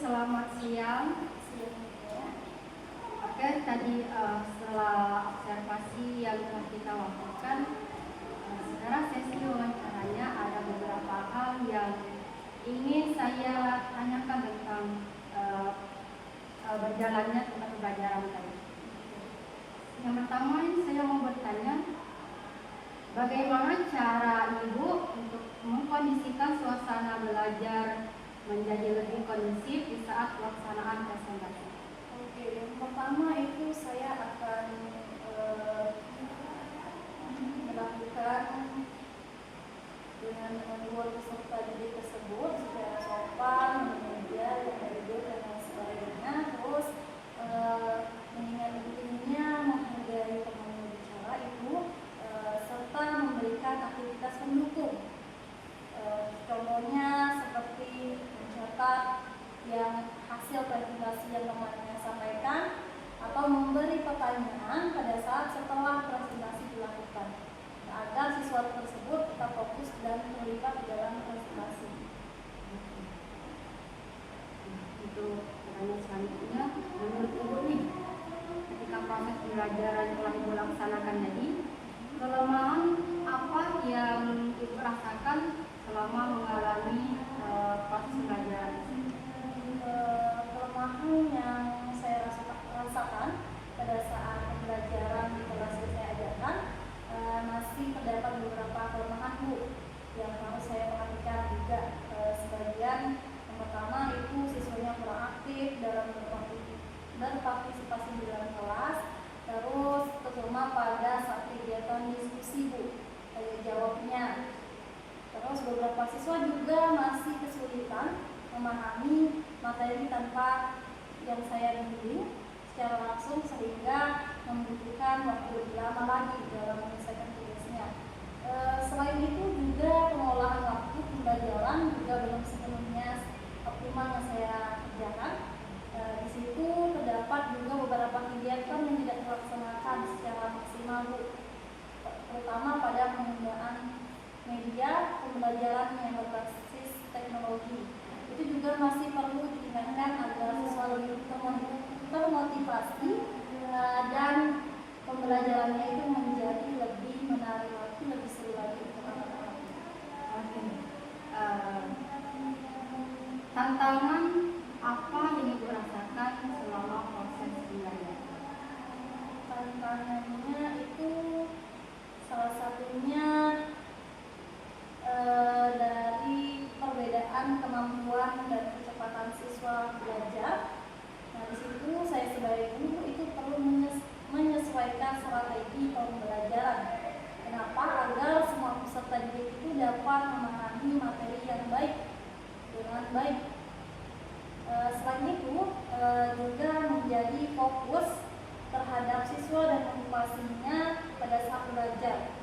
selamat siang. Oke, tadi setelah observasi yang telah kita lakukan, sekarang sesi wawancaranya ada beberapa hal yang ingin saya tanyakan tentang berjalannya tempat pembelajaran tadi. Yang pertama ini saya mau bertanya, bagaimana cara Ibu untuk mengkondisikan suasana belajar menjadi lebih kondusif di saat pelaksanaan presentasi? Oke, yang pertama itu saya akan melakukan dengan membuat peserta didik tersebut secara sopan, meja, yang duduk dan lain sebagainya. Terus mengingat-ingatnya menghargai teman bicara itu serta memberikan aktivitas pendukung. Contohnya seperti mencatat yang hasil presentasi yang temannya sampaikan atau memberi pertanyaan pada saat setelah presentasi dilakukan, agar siswa tersebut tetap fokus dan terlibat dalam presentasi. Itu pertanyaan selanjutnya, menurut Ibu nih, ketika proses pembelajaran telah Ibu laksanakan tadi, kelemahan apa yang Ibu rasakan selama mengalami proses pembelajaran? Kelemahan yang saya rasakan pada saat pembelajaran di kelas yang saya ajarkan, masih terdapat beberapa kelemahan Bu yang harus saya perhatikan juga. Sebagian yang pertama itu siswanya kurang aktif dalam berpartisipasi di dalam kelas, terus terutama pada saat kegiatan diskusi Bu, jawabnya. Terus beberapa siswa juga masih kesulitan memahami materi tanpa yang saya bimbing secara langsung, sehingga membutuhkan waktu lebih lama lagi dalam menyelesaikan tugasnya. Selain itu juga pengolahan waktu pembelajaran juga belum sepenuhnya optimal yang saya kerjakan. Di situ terdapat juga beberapa kegiatan yang tidak dilaksanakan secara maksimal, terutama pada penggunaan media pembelajaran yang berbasis teknologi. Itu juga masih perlu diingatkan agar siswa lebih termotivasi dan pembelajarannya itu menjadi lebih menarik lagi, lebih seru lagi untuk anak-anak. Oke. Tantangan apa yang Ibu rasakan selama proses pembelajaran? Tantangannya itu salah satunya dari perbedaan kemampuan dan kecepatan siswa belajar. Nah, di situ saya sebagai guru itu perlu menyesuaikan strategi pembelajaran. Kenapa? Agar semua peserta didik itu dapat memahami materi yang baik dengan baik. Selain itu juga menjadi fokus terhadap siswa dan motivasinya pada saat belajar.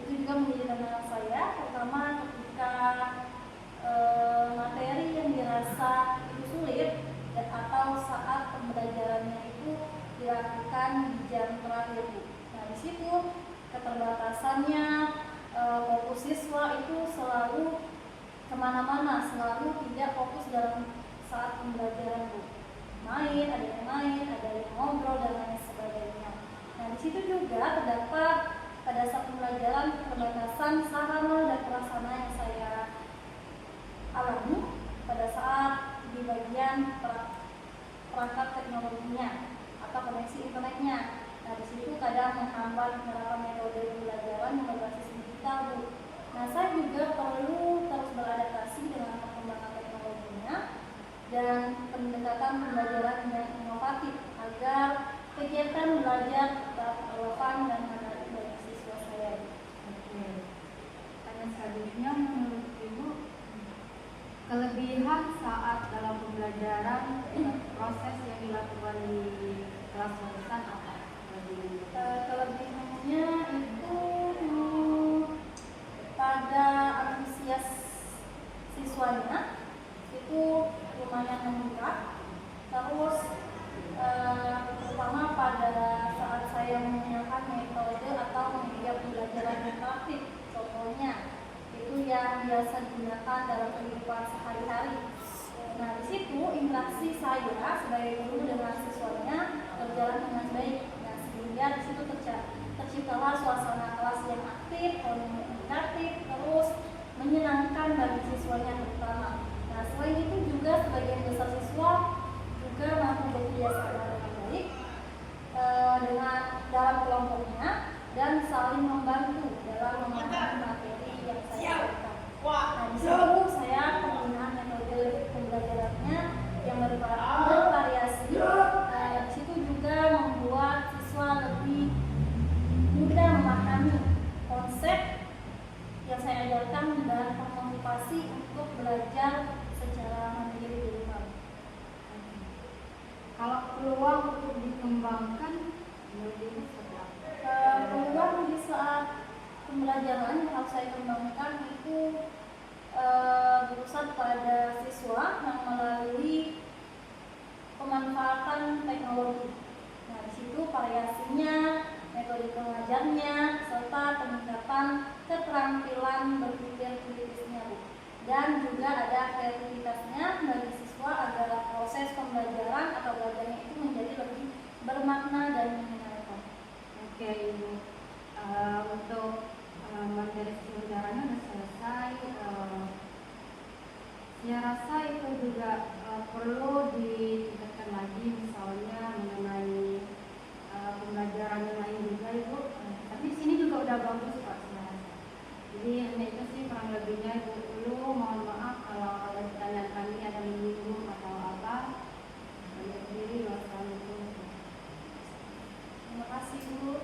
Itu juga menjadi tantangan saya, terutama ketika materi yang dirasa itu sulit dan atau saat pembelajarannya itu dilakukan di jam terakhir. Nah, di situ keterbatasannya fokus siswa itu selalu kemana-mana, selalu tidak fokus dalam saat pembelajaran main, ada yang ngobrol dan lain sebagainya. Nah, di situ juga terdapat pada saat pembelajaran keterbatasan sarana dan prasarana yang saya alami pada saat di bagian perangkat teknologinya atau koneksi internetnya. Nah, di situ kadang menghambat penerapan metode pembelajaran yang berbasis digital, Bu. Nah, saya juga perlu terus beradaptasi dengan perkembangan teknologinya dan pendekatan pembelajaran yang inovatif agar kegiatan belajar tetap relevan dan menarik bagi siswa saya. Oke. Pertanyaan selanjutnya, menurut Ibu, kelebihan saat dalam pembelajaran proses yang dilakukan di kelas warisan apa? Kelebihannya itu pada antusias siswanya itu lumayan meningkat. Terus terutama pada saat saya menggunakan metode atau media pembelajaran interaktif, contohnya itu yang biasa digunakan dalam kehidupan sehari-hari. Nah, di situ komunikasi saya sebagai guru dengan siswanya berjalan dengan baik. Nah, sehingga di situ terciptalah suasana kelas yang aktif, komunikatif, terus menyenangkan bagi siswanya terutama. Nah, selain itu juga sebagian besar siswa juga mampu bekerja sama dengan baik dengan dalam kelompoknya dan saling membantu dalam memahami materi yang saya berikan. Nah, di situ saya penggunaan metode pembelajarannya yang bervariasi. Di situ juga membuat siswa lebih mudah memahami konsep yang saya ajarkan dan memotivasi untuk belajar secara mandiri di rumah. Kalau peluang untuk dikembangkan, menurut Peluang di saat pembelajaran yang harus saya kembangkan itu berpusat pada siswa yang melalui pemanfaatan teknologi. Nah, di situ variasinya, metode pengajarnya, serta peningkatan keterampilan berpikir kritisnya, Bu. Dan juga ada kreativitasnya bagi siswa agar proses pembelajaran atau belajarnya itu menjadi lebih bermakna dan menyenangkan. Oke, Ibu. Untuk materi pembelajarannya sudah selesai. Saya rasa itu juga perlu ditingkatkan lagi, misalnya mengenai pembelajaran yang lain juga, Ibu. Tapi di sini juga udah bagus Pak, saya rasa. Jadi hanya itu sih kurang lebihnya, Ibu. Dulu mohon maaf kalau ada pertanyaan kami ada menyinggung atau apa. Saya sendiri wassalamualaikum. Terima kasih, Bu.